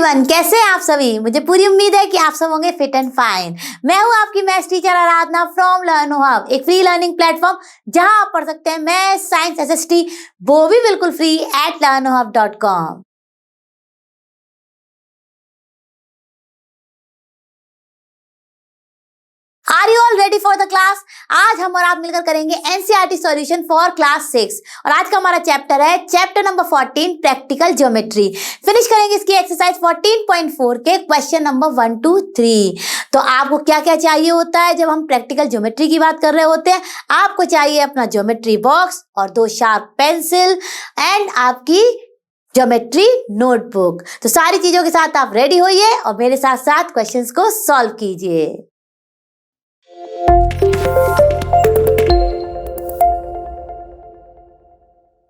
Everyone, कैसे हैं आप सभी। मुझे पूरी उम्मीद है कि आप सब होंगे फिट एंड फाइन। मैं हूं आपकी maths teacher Aradhana from लर्नो hub, एक फ्री लर्निंग प्लेटफॉर्म जहां आप पढ़ सकते हैं मैथ्स, साइंस, एसएसटी, वो भी बिल्कुल free @learnohub.com। Are you all ready for the class. आज हम और आप मिलकर करेंगे एनसीईआरटी सॉल्यूशन फॉर क्लास 6 और आज का हमारा चैप्टर है chapter number 14 practical geometry. Finish करेंगे इसकी एक्सरसाइज 14.4 के क्वेश्चन नंबर 1 to 3। तो आपको क्या क्या चाहिए होता है जब हम प्रैक्टिकल ज्योमेट्री की बात कर रहे होते हैं। आपको चाहिए अपना ज्योमेट्री बॉक्स और 2 शार्प पेंसिल एंड आपकी ज्योमेट्री नोटबुक। तो सारी चीजों के साथ आप रेडी होइए और मेरे साथ साथ क्वेश्चंस को सॉल्व कीजिए।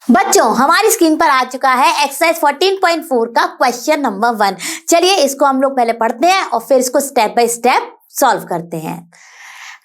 बच्चों, हमारी स्क्रीन पर आ चुका है एक्सरसाइज 14.4 का क्वेश्चन नंबर 1। चलिए इसको हम लोग पहले पढ़ते हैं और फिर इसको स्टेप बाय स्टेप सॉल्व करते हैं।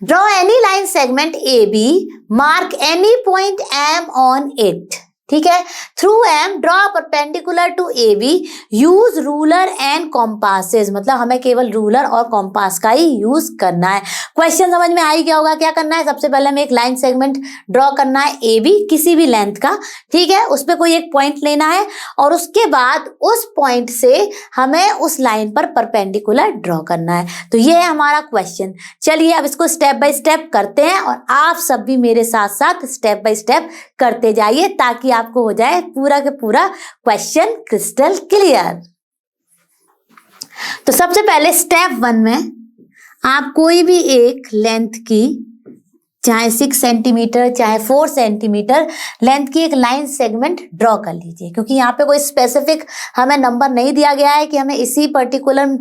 Draw any line segment A B, mark any point M on it. ठीक है, through M draw perpendicular to A B, use ruler and compasses. मतलब हमें केवल रूलर और कॉम्पास का ही यूज करना है। क्वेश्चन समझ में आई क्या होगा, क्या करना है। सबसे पहले हमें एक लाइन सेगमेंट ड्रॉ करना है ए बी, किसी भी लेंथ का। ठीक है, उस पर कोई एक पॉइंट लेना है और उसके बाद उस पॉइंट से हमें उस लाइन पर परपेंडिकुलर ड्रॉ करना है। तो ये है हमारा क्वेश्चन। चलिए अब इसको स्टेप बाय स्टेप करते हैं और आप सब भी मेरे साथ साथ स्टेप बाय स्टेप करते जाइए ताकि आपको हो जाए पूरा के पूरा क्वेश्चन क्रिस्टल क्लियर। तो सबसे पहले स्टेप 1 में आप कोई भी एक लेंथ की, चाहे 6 सेंटीमीटर चाहे 4 सेंटीमीटर लेंथ की एक लाइन सेगमेंट ड्रॉ कर लीजिए, क्योंकि यहाँ पे कोई स्पेसिफिक हमें नंबर नहीं दिया गया है कि हमें इसी पर्टिकुलर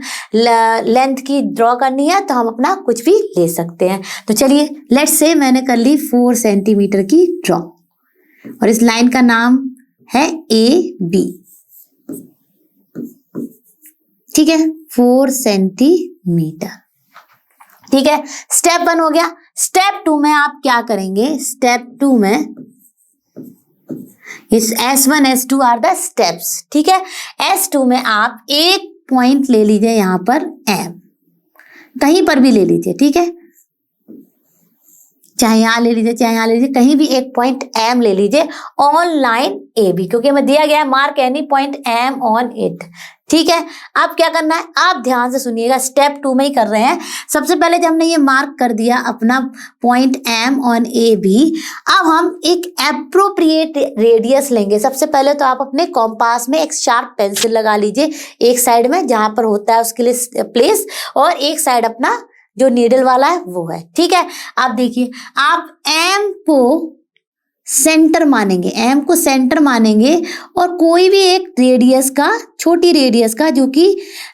लेंथ की ड्रॉ करनी है, तो हम अपना कुछ भी ले सकते हैं। तो चलिए लेट्स से मैंने कर ली 4 सेंटीमीटर की ड्रॉ और इस लाइन का नाम है ए बी। ठीक है, 4 सेंटीमीटर। ठीक है, स्टेप 1 हो गया। स्टेप 2 में आप क्या करेंगे। स्टेप 2 में इस S1 S2 are the steps. ठीक है, S2 में आप एक पॉइंट ले लीजिए, यहां पर M, कहीं पर भी ले लीजिए। ठीक है, चाहे यहां ले लीजिए चाहे यहां ले लीजिए, कहीं भी एक पॉइंट M ले लीजिए ऑन लाइन ए बी, क्योंकि हमें दिया गया है mark any point M on it. ठीक है, अब क्या करना है, आप ध्यान से सुनिएगा, स्टेप 2 में ही कर रहे हैं। सबसे पहले जब हमने ये मार्क कर दिया अपना point M on A B, अब हम एक एप्रोप्रिएट रेडियस लेंगे। सबसे पहले तो आप अपने कॉम्पास में एक शार्प पेंसिल लगा लीजिए, एक साइड में जहां पर होता है उसके लिए प्लेस, और एक साइड अपना जो नीडल वाला है वो है। ठीक है, आप देखिए, आप M को सेंटर मानेंगे, M को सेंटर मानेंगे और कोई भी एक रेडियस का, छोटी रेडियस का, जो कि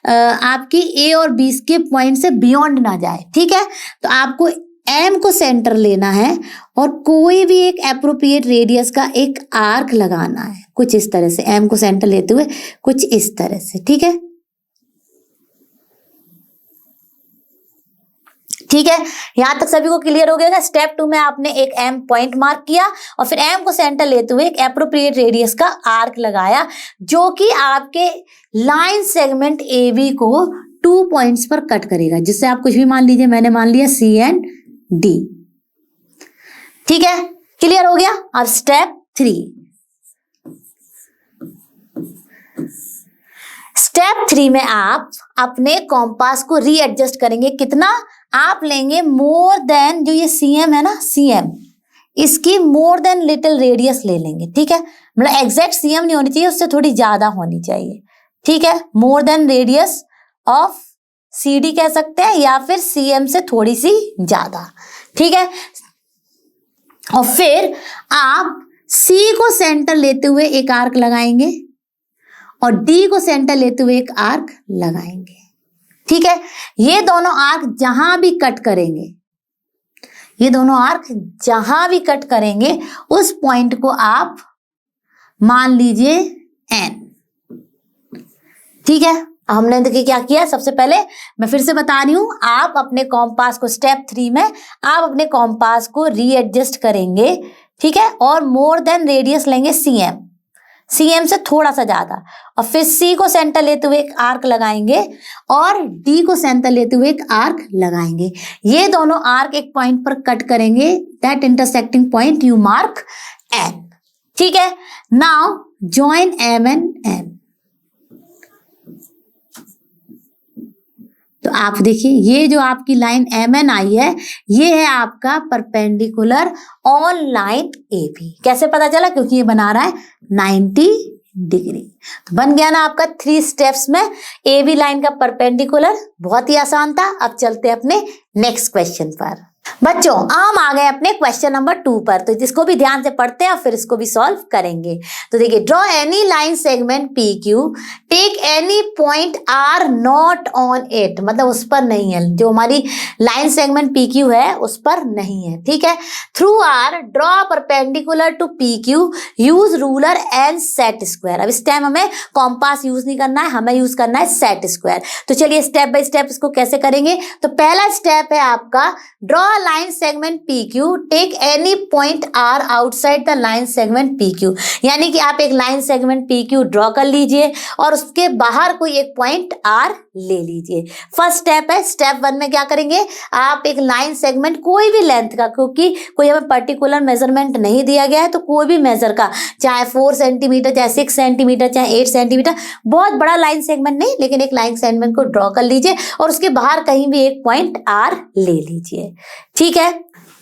आपकी A और B के पॉइंट से बियॉन्ड ना जाए। ठीक है, तो आपको M को सेंटर लेना है और कोई भी एक एप्रोप्रिएट रेडियस का एक आर्क लगाना है, कुछ इस तरह से। M को सेंटर लेते हुए कुछ इस तरह से। ठीक है, ठीक है, यहां तक सभी को क्लियर हो गया। स्टेप 2 में आपने एक M पॉइंट मार्क किया और फिर M को सेंटर लेते हुए एक एप्रोप्रिएट रेडियस का आर्क लगाया, जो कि आपके लाइन सेगमेंट AB को 2 पॉइंट्स पर कट करेगा, जिससे आप कुछ भी मान लीजिए। मैंने मान लिया C एंड D। ठीक है, क्लियर हो गया। अब स्टेप 3। स्टेप 3 में आप अपने कॉम्पास को रीएडजस्ट करेंगे। कितना आप लेंगे, मोर देन, जो ये CM है ना, CM, इसकी मोर देन लिटिल रेडियस ले लेंगे। ठीक है, मतलब एग्जैक्ट CM नहीं होनी चाहिए, उससे थोड़ी ज्यादा होनी चाहिए। ठीक है, more than radius of CD कह सकते हैं, या फिर CM से थोड़ी सी ज्यादा। ठीक है, और फिर आप C को सेंटर लेते हुए एक आर्क लगाएंगे और D को सेंटर लेते हुए एक आर्क लगाएंगे। ठीक है, ये दोनों आर्क जहां भी कट करेंगे, ये दोनों आर्क जहां भी कट करेंगे, उस पॉइंट को आप मान लीजिए N। ठीक है, हमने देखिए क्या किया। सबसे पहले मैं फिर से बता रही हूं, आप अपने कॉम्पास को, स्टेप 3 में आप अपने कॉम्पास को रीएडजस्ट करेंगे। ठीक है, और मोर देन रेडियस लेंगे CM। CM से थोड़ा सा ज्यादा, और फिर C को सेंटर लेते हुए एक आर्क लगाएंगे और D को सेंटर लेते हुए एक आर्क लगाएंगे। ये दोनों आर्क एक पॉइंट पर कट करेंगे, that intersecting point you mark N। ठीक है, now join M and N। तो आप देखिए ये जो आपकी लाइन MN आई है, ये है आपका परपेंडिकुलर ऑन लाइन AB। कैसे पता चला? क्योंकि ये बना रहा है 90 डिग्री। तो बन गया ना आपका 3 स्टेप्स में AB लाइन का परपेंडिकुलर। बहुत ही आसान था। अब चलते हैं अपने नेक्स्ट क्वेश्चन पर। बच्चों हम आ गए अपने क्वेश्चन नंबर 2 पर, तो इसको भी ध्यान से पढ़ते हैं और फिर इसको भी सॉल्व करेंगे। तो देखिए, draw any line segment PQ, take any point R not on it, मतलब उस पर नहीं है, जो हमारी लाइन सेगमेंट PQ है उस पर नहीं है। ठीक है, through R draw perpendicular to PQ, use ruler and set square. अब इस टाइम हमें कॉम्पास यूज नहीं करना है, हमें यूज करना है सेट स्क्वायर। तो चलिए स्टेप बाय स्टेप इसको कैसे करेंगे। तो पहला स्टेप है आपका, draw line segment PQ, take any point R outside the line segment PQ। यानी कि आप एक लाइन सेगमेंट PQ ड्रॉ कर लीजिए और उसके बाहर कोई एक पॉइंट R ले लीजिए। फर्स्ट स्टेप है। स्टेप 1 में क्या करेंगे, आप एक लाइन सेगमेंट कोई भी लेंथ का, क्योंकि कोई हमें पर्टिकुलर मेजरमेंट नहीं दिया गया है, तो कोई भी मेजर का, चाहे 4 सेंटीमीटर, चाहे 6 सेंटीमीटर, चाहे 8 सेंटीमीटर, बहुत बड़ा लाइन सेगमेंट नहीं, लेकिन एक लाइन सेगमेंट को ड्रॉ कर लीजिए और उसके बाहर कहीं भी एक पॉइंट R ले लीजिए। ठीक है,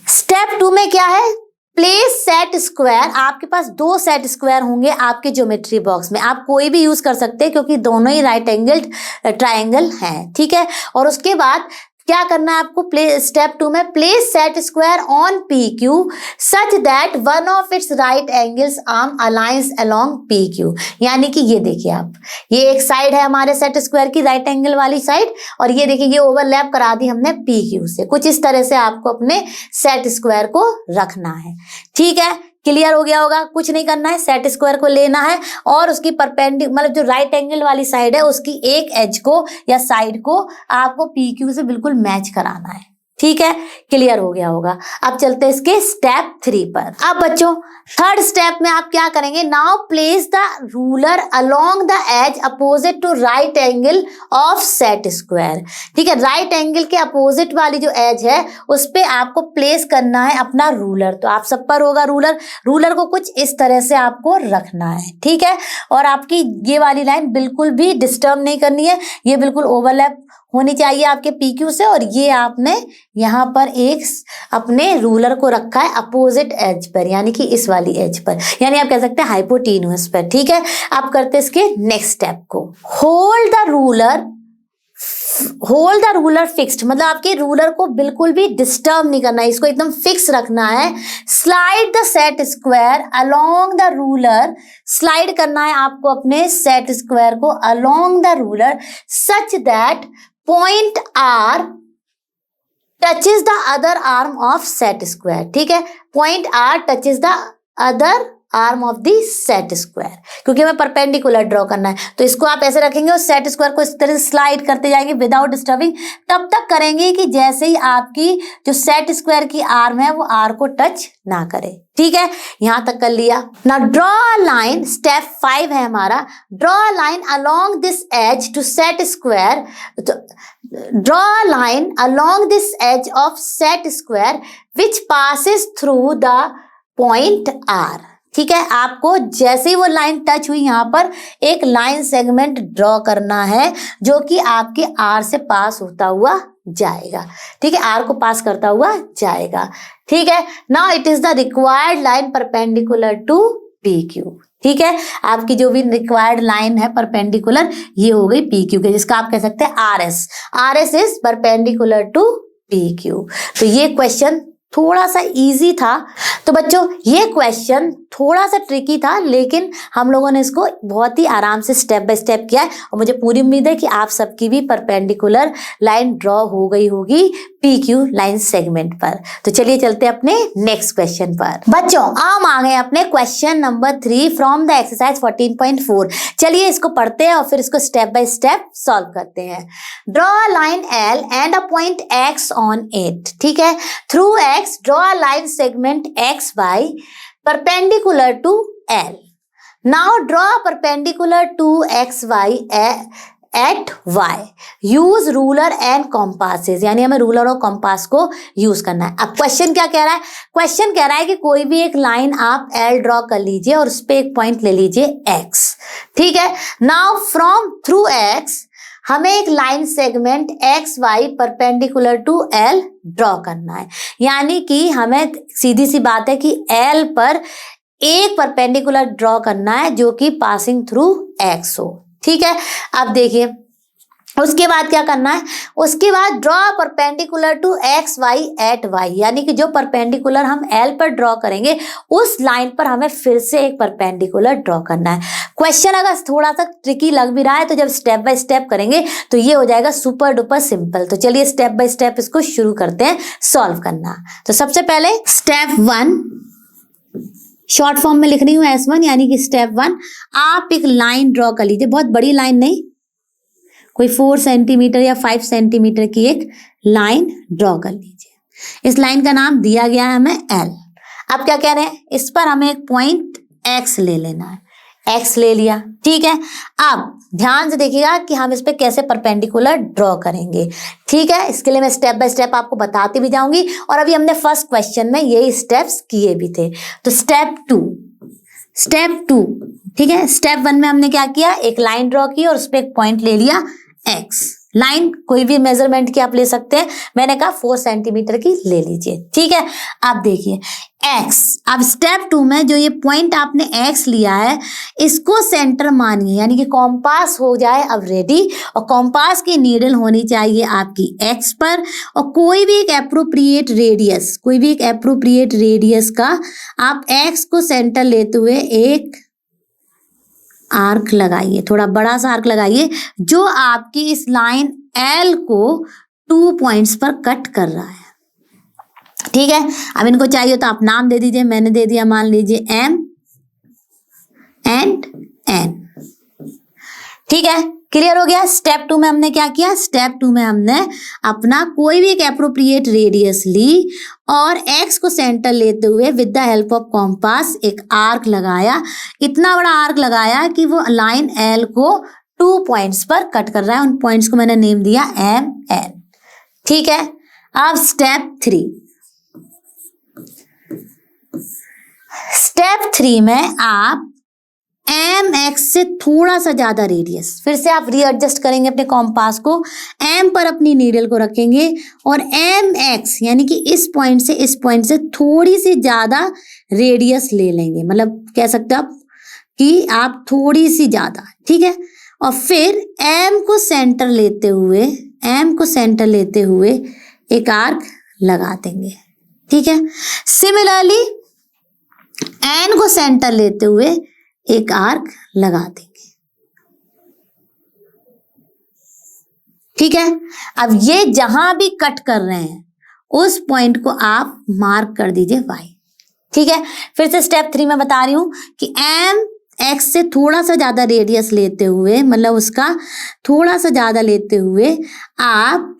स्टेप 2 में क्या है, प्लेस सेट स्क्वायर। आपके पास 2 सेट स्क्वायर होंगे आपके ज्योमेट्री बॉक्स में, आप कोई भी यूज कर सकते हैं क्योंकि दोनों ही राइट एंगल्ड ट्रायंगल हैं। ठीक है, और उसके बाद क्या करना है आपको, स्टेप 2 में place set square on PQ such that one of its right angles arm aligns along PQ। यानी कि ये देखिए आप, ये एक साइड है हमारे सेट स्क्वायर की, राइट एंगल वाली साइड, और ये देखिए ये ओवरलैप करा दी हमने PQ से। कुछ इस तरह से आपको अपने सेट स्क्वायर को रखना है। ठीक है, क्लियर हो गया होगा। कुछ नहीं करना है, सेट स्क्वायर को लेना है और उसकी परपेंडिकुलर, मतलब जो राइट एंगल वाली साइड है उसकी एक एज को या साइड को आपको PQ से बिल्कुल मैच कराना है। ठीक है, क्लियर हो गया होगा। अब चलते हैं इसके स्टेप 3 पर। अब बच्चों थर्ड स्टेप में आप क्या करेंगे, now place the ruler along the edge opposite to right angle of set square. ठीक है, राइट एंगल के अपोजिट वाली जो एज है उस पे आपको प्लेस करना है अपना रूलर। तो आप सब पर होगा रूलर, रूलर को कुछ इस तरह से आपको रखना है। ठीक है, और आपकी ये वाली लाइन बिल्कुल भी डिस्टर्ब नहीं करनी है, ये बिल्कुल ओवरलैप होनी चाहिए आपके PQ से, और ये आपने यहाँ पर एक अपने रूलर को रखा है अपोजिट एज पर, यानी कि इस वाली एज पर, यानी आप कह सकते हैं हाइपोटेन्यूस पर। ठीक है, आप करते हैं इसके नेक्स्ट स्टेप को, होल्ड द रूलर फिक्स्ड, मतलब आपके रूलर को बिल्कुल भी डिस्टर्ब नहीं करना है, इसको एकदम फिक्स रखना है। Slide the set square along the ruler, slide करना है आपको अपने सेट स्क्वायर को along the ruler such that point R touches the other arm of set square. ठीक है, point R touches the other arm of the set square, क्योंकि हमें perpendicular draw करना है, तो इसको आप ऐसे रखेंगे और सेट स्क्वायर को इस तरह से स्लाइड करते जाएंगे विदाउट डिस्टर्बिंग। तब तक करेंगे कि जैसे ही आपकी जो सेट स्क्वायर की आर्म है वो R को टच ना करे। ठीक है, यहां तक कर लिया। Now draw a line, step 5 है हमारा, draw a line along this edge to set square, draw a line along this edge of set square which passes through the point R। ठीक है, आपको जैसे ही वो लाइन टच हुई यहाँ पर एक लाइन सेगमेंट ड्रॉ करना है जो कि आपके R से पास होता हुआ जाएगा। ठीक है, R को पास करता हुआ जाएगा। ठीक है, now it is the required line perpendicular to PQ। ठीक है, आपकी जो भी रिक्वायर्ड लाइन है परपेंडिकुलर, ये हो गई PQ के, जिसका आप कह सकते हैं RS is perpendicular to PQ। तो ये क्वेश्चन थोड़ा सा इजी था। तो बच्चों ये क्वेश्चन थोड़ा सा ट्रिकी था, लेकिन हम लोगों ने इसको बहुत ही आराम से स्टेप बाय स्टेप किया है, और मुझे पूरी उम्मीद है कि आप सबकी भी परपेंडिकुलर लाइन ड्रॉ हो गई होगी PQ लाइन सेगमेंट पर। तो चलिए चलते हैं अपने नेक्स्ट क्वेश्चन पर। बच्चों हम आ गए अपने question number 3 from the exercise 14.4। चलिए इसको पढ़ते हैं और फिर इसको स्टेप बाय स्टेप सॉल्व करते हैं। Draw a line L and a point X on it. ठीक है, through X draw a line segment XY perpendicular to L। Now draw perpendicular to X Y at Y, use ruler and compasses, यानी हमें ruler और compass को use करना है। अब question क्या कह रहा है? क्वेश्चन कह रहा है कि कोई भी एक लाइन आप एल ड्रॉ कर लीजिए और उस पर एक पॉइंट ले लीजिए एक्स, ठीक है। नाउ फ्रॉम थ्रू एक्स हमें एक line segment X Y perpendicular to L draw करना है, यानी कि हमें सीधी सी बात है कि एल पर एक परपेंडिकुलर ड्रॉ करना है जो कि पासिंग थ्रू एक्स हो, ठीक है। अब देखिए उसके बाद क्या करना है, उसके बाद draw perpendicular to X Y at Y, यानी कि जो परपेंडिकुलर हम एल पर ड्रॉ करेंगे उस लाइन पर हमें फिर से एक परपेंडिकुलर ड्रॉ करना है। क्वेश्चन अगर थोड़ा सा ट्रिकी लग भी रहा है तो जब स्टेप बाय स्टेप करेंगे तो ये हो जाएगा सुपर डुपर सिंपल। तो चलिए स्टेप बाय स्टेप इसको शुरू करते हैं सॉल्व करना। तो सबसे पहले स्टेप 1 शॉर्ट फॉर्म में लिख रही हूँ S1, यानी कि स्टेप 1 आप एक लाइन ड्रॉ कर लीजिए, बहुत बड़ी लाइन नहीं, कोई 4 सेंटीमीटर या 5 सेंटीमीटर की एक लाइन ड्रॉ कर लीजिए। इस लाइन का नाम दिया गया है हमें L। अब क्या कह रहे हैं, इस पर हमें एक पॉइंट X ले लेना है, X ले लिया, ठीक है। अब ध्यान से देखिएगा कि हम इस पे कैसे परपेंडिकुलर ड्रॉ करेंगे, ठीक है। इसके लिए मैं स्टेप बाय स्टेप आपको बताती भी जाऊंगी और अभी हमने फर्स्ट क्वेश्चन में यही स्टेप्स किए भी थे। तो स्टेप 2, ठीक है। स्टेप 1 में हमने क्या किया, एक लाइन ड्रॉ की और उस पर एक पॉइंट ले लिया X। लाइन कोई भी मेजरमेंट की आप ले सकते हैं, मैंने कहा 4 सेंटीमीटर की ले लीजिए, ठीक है। अब देखिए X, अब स्टेप 2 में जो ये पॉइंट आपने X लिया है इसको सेंटर मानिए, यानी कि कॉम्पास हो जाए अब रेडी, और कॉम्पास की नीडल होनी चाहिए आपकी X पर, और कोई भी एक एप्रोप्रिएट रेडियस का आप X को सेंटर लेते हुए एक आर्क लगाइए, थोड़ा बड़ा सा आर्क लगाइए जो आपकी इस लाइन L को 2 पॉइंट्स पर कट कर रहा है, ठीक है। अब इनको चाहिए तो आप नाम दे दीजिए, मैंने दे दिया मान लीजिए M एंड N, ठीक है। क्लियर हो गया। स्टेप 2 में हमने क्या किया, स्टेप 2 में हमने अपना कोई भी एक एप्रोप्रिएट रेडियस ली और X को सेंटर लेते हुए with the help of compass एक आर्क लगाया, इतना बड़ा आर्क लगाया कि वो लाइन L को 2 पॉइंट्स पर कट कर रहा है। उन पॉइंट्स को मैंने नेम दिया M N, ठीक है। अब स्टेप 3 में आप MX से थोड़ा सा ज्यादा रेडियस, फिर से आप रीएडजस्ट करेंगे अपने कॉम्पास को, M पर अपनी नीडल को रखेंगे और MX यानी कि इस पॉइंट से थोड़ी सी ज्यादा रेडियस ले लेंगे, मतलब कह सकते हो आप कि आप थोड़ी सी ज्यादा, ठीक है। और फिर M को सेंटर लेते हुए एक आर्क लगा देंगे, ठीक है। सिमिलरली N को सेंटर लेते हुए एक आर्क लगा देंगे, ठीक है। अब ये जहां भी कट कर रहे हैं उस पॉइंट को आप मार्क कर दीजिए Y, ठीक है। फिर से स्टेप 3 में बता रही हूं कि MX से थोड़ा सा ज्यादा रेडियस लेते हुए, मतलब उसका थोड़ा सा ज्यादा लेते हुए आप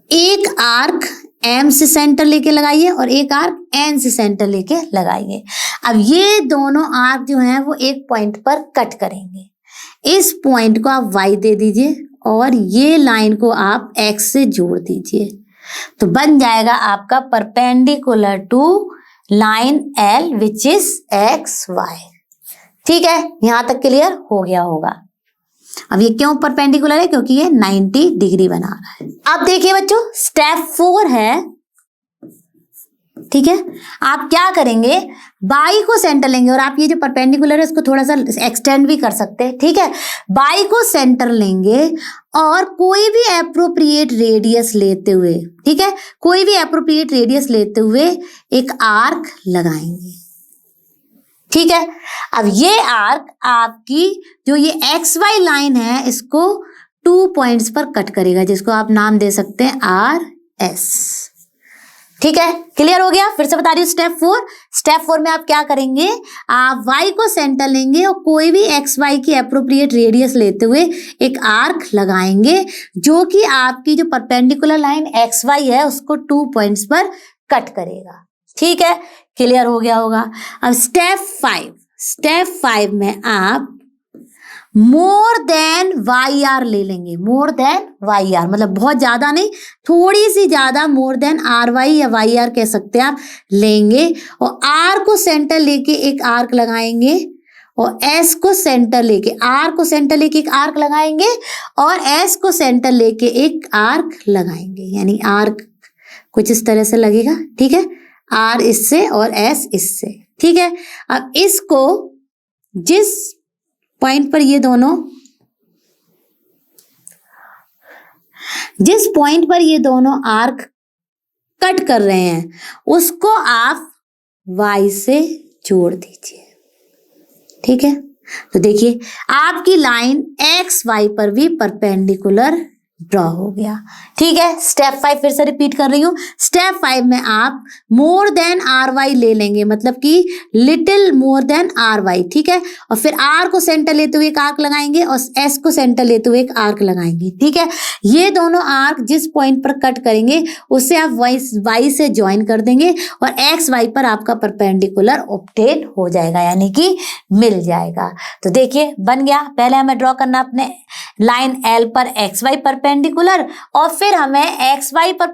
एक आर्क M से सेंटर लेके लगाइए और एक आर्क N से सेंटर लेके लगाइए। अब ये दोनों आर्क जो हैं वो एक पॉइंट पर कट करेंगे, इस पॉइंट को आप Y दे दीजिए और ये लाइन को आप X से जोड़ दीजिए, तो बन जाएगा आपका perpendicular to line L which is XY, ठीक है। यहां तक क्लियर हो गया होगा। अब ये क्यों परपेंडिकुलर है, क्योंकि ये 90 डिग्री बना रहा है। अब देखिए बच्चों स्टेप 4 है, ठीक है। आप क्या करेंगे, बाई को सेंटर लेंगे और आप ये जो परपेंडिकुलर है इसको थोड़ा सा एक्सटेंड भी कर सकते हैं, ठीक है। बाई को सेंटर लेंगे और कोई भी एप्रोप्रिएट रेडियस लेते हुए, ठीक है, कोई भी एप्रोप्रिएट रेडियस लेते हुए एक आर्क लगाएंगे, ठीक है। अब ये आर्क आपकी जो ये XY लाइन है इसको 2 पॉइंट्स पर कट करेगा, जिसको आप नाम दे सकते हैं RS, ठीक है। क्लियर हो गया। फिर से बता रही हूँ स्टेप 4 में आप क्या करेंगे, आप Y को सेंटर लेंगे और कोई भी XY की एप्रोप्रिएट रेडियस लेते हुए एक आर्क लगाएंगे जो कि आपकी जो परपेंडिकुलर लाइन XY है उसको 2 पॉइंट्स पर कट करेगा, ठीक है। क्लियर हो गया होगा। अब स्टेप स्टेप 5 में आप मोर देन वाई आर ले लेंगे। मोर देन वाई आर मतलब बहुत ज्यादा नहीं, थोड़ी सी ज्यादा, मोर देन आर वाई या वाई आर कह सकते हैं आप, लेंगे और आर को सेंटर लेके एक आर्क लगाएंगे और एस को सेंटर लेके, आर को सेंटर लेके एक आर्क लगाएंगे और एस को सेंटर लेके एक आर्क लगाएंगे। यानी आर्क कुछ इस तरह से लगेगा, ठीक है, आर इससे और एस इससे, ठीक है। अब इसको जिस पॉइंट पर ये दोनों, जिस पॉइंट पर ये दोनों आर्क कट कर रहे हैं उसको आप y से जोड़ दीजिए, ठीक है। तो देखिए आपकी लाइन एक्स वाई पर भी परपेंडिकुलर ड्रॉ हो गया, ठीक है। स्टेप 5 फिर से रिपीट कर रही हूं। स्टेप 5 में आप मोर देन आर वाई ले लेंगे, मतलब कि little more than R Y, ठीक है। और फिर आर को सेंटर लेते हुए एक आर्क लगाएंगे और एस को सेंटर लेते हुए एक आर्क लगाएंगे, ठीक है। ये दोनों आर्क जिस पॉइंट पर कट करेंगे उससे आप वाई से ज्वाइन कर देंगे और एक्स वाई पर आपका परपेंडिकुलर ऑब्टेन हो जाएगा, यानी कि मिल जाएगा। तो देखिए बन गया। पहले हमें ड्रॉ करना अपने लाइन एल पर एक्स वाई परपेंडिकुलर और फिर हमें एक्स वाई पर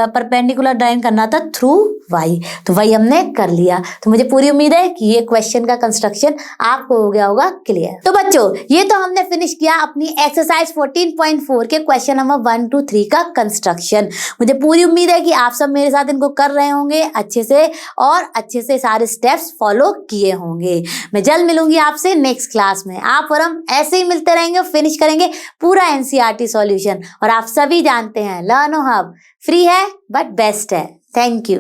परपेंडिकुलर ड्राइंग करना था थ्रू वाई, तो वही हमने कर लिया। तो मुझे पूरी उम्मीद है कि ये क्वेश्चन का कंस्ट्रक्शन आपको हो गया होगा क्लियर। तो बच्चों ये तो हमने फिनिश किया अपनी एक्सरसाइज 14.4 के क्वेश्चन नंबर 1 to 3 का कंस्ट्रक्शन। मुझे पूरी उम्मीद है कि आप सब मेरे साथ इनको कर रहे होंगे अच्छे से और अच्छे से सारे स्टेप्स फॉलो किए होंगे। मैं जल्द मिलूंगी आपसे नेक्स्ट क्लास में। आप और हम ऐसे ही मिलते रहेंगे, फिनिश करेंगे पूरा एनसीईआरटी सॉल्यूशन। और आप सभी जानते हैं लर्नो हब फ्री है बट बेस्ट है। Thank you.